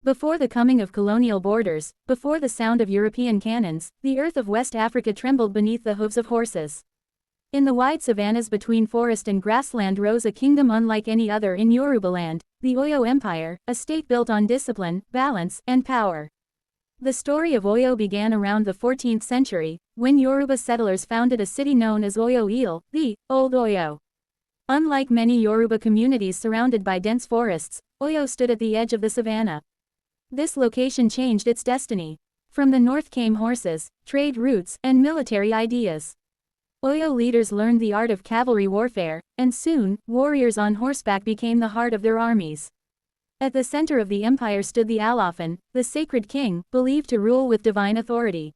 Before the coming of colonial borders, before the sound of European cannons, the earth of West Africa trembled beneath the hooves of horses. In the wide savannas between forest and grassland rose a kingdom unlike any other in Yorubaland, the Oyo Empire, a state built on discipline, balance, and power. The story of Oyo began around the 14th century, when Yoruba settlers founded a city known as Oyo-Ile, the Old Oyo. Unlike many Yoruba communities surrounded by dense forests, Oyo stood at the edge of the savannah. This location changed its destiny. From the north came horses, trade routes, and military ideas. Oyo leaders learned the art of cavalry warfare, and soon, warriors on horseback became the heart of their armies. At the center of the empire stood the Alafin, the sacred king, believed to rule with divine authority.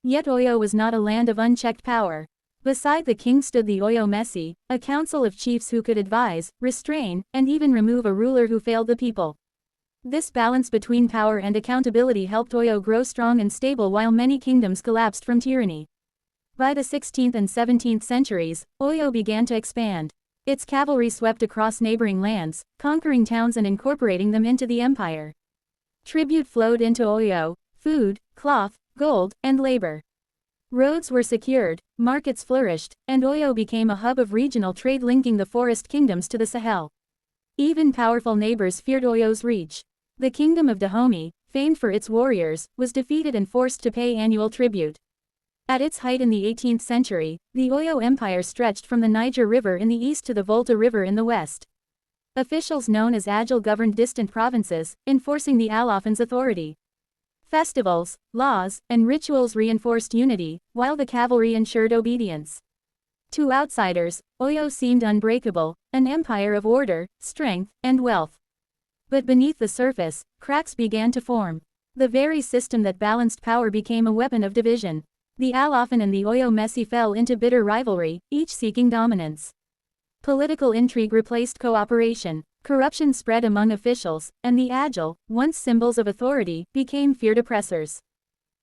Yet Oyo was not a land of unchecked power. Beside the king stood the Oyo Messi, a council of chiefs who could advise, restrain, and even remove a ruler who failed the people. This balance between power and accountability helped Oyo grow strong and stable while many kingdoms collapsed from tyranny. By the 16th and 17th centuries, Oyo began to expand. Its cavalry swept across neighboring lands, conquering towns and incorporating them into the empire. Tribute flowed into Oyo: food, cloth, gold, and labor. Roads were secured, markets flourished, and Oyo became a hub of regional trade linking the forest kingdoms to the Sahel. Even powerful neighbors feared Oyo's reach. The kingdom of Dahomey, famed for its warriors, was defeated and forced to pay annual tribute. At its height in the 18th century, the Oyo Empire stretched from the Niger River in the east to the Volta River in the west. Officials known as Agile governed distant provinces, enforcing the Alafin's authority. Festivals, laws, and rituals reinforced unity, while the cavalry ensured obedience. To outsiders, Oyo seemed unbreakable, an empire of order, strength, and wealth. But beneath the surface, cracks began to form. The very system that balanced power became a weapon of division. The Alafin and the Oyo Messi fell into bitter rivalry, each seeking dominance. Political intrigue replaced cooperation, corruption spread among officials, and the Agile, once symbols of authority, became feared oppressors.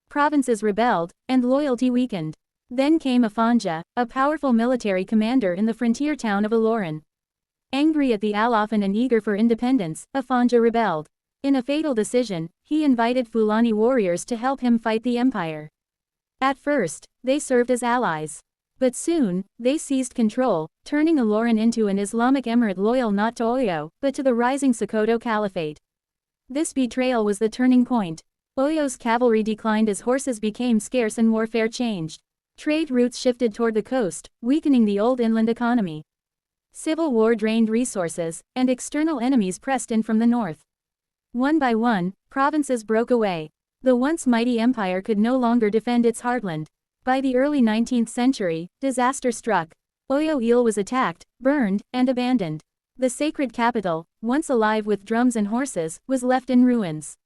Provinces rebelled, and loyalty weakened. Then came Afanja, a powerful military commander in the frontier town of Ilorin. Angry at the Alafin and eager for independence, Afanja rebelled. In a fatal decision, he invited Fulani warriors to help him fight the empire. At first, they served as allies. But soon, they seized control, turning Ilorin into an Islamic emirate loyal not to Oyo, but to the rising Sokoto Caliphate. This betrayal was the turning point. Oyo's cavalry declined as horses became scarce and warfare changed. Trade routes shifted toward the coast, weakening the old inland economy. Civil war drained resources, and external enemies pressed in from the north. One by one, provinces broke away. The once mighty empire could no longer defend its heartland. By the early 19th century, disaster struck. Oyo-Ile was attacked, burned, and abandoned. The sacred capital, once alive with drums and horses, was left in ruins.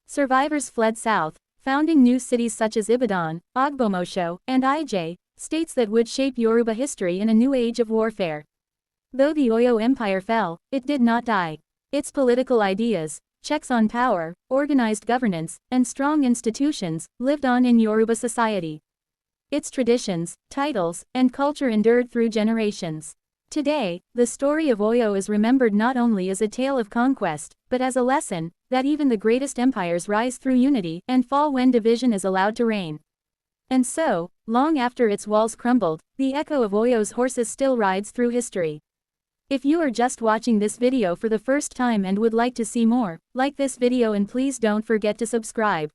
Survivors fled south, founding new cities such as Ibadan, Ogbomosho, and Ije, states that would shape Yoruba history in a new age of warfare. Though the Oyo Empire fell, it did not die. Its political ideas, checks on power, organized governance, and strong institutions, lived on in Yoruba society. Its traditions, titles, and culture endured through generations. Today, the story of Oyo is remembered not only as a tale of conquest, but as a lesson that even the greatest empires rise through unity and fall when division is allowed to reign. And so, long after its walls crumbled, the echo of Oyo's horses still rides through history. If you are just watching this video for the first time and would like to see more, like this video and please don't forget to subscribe.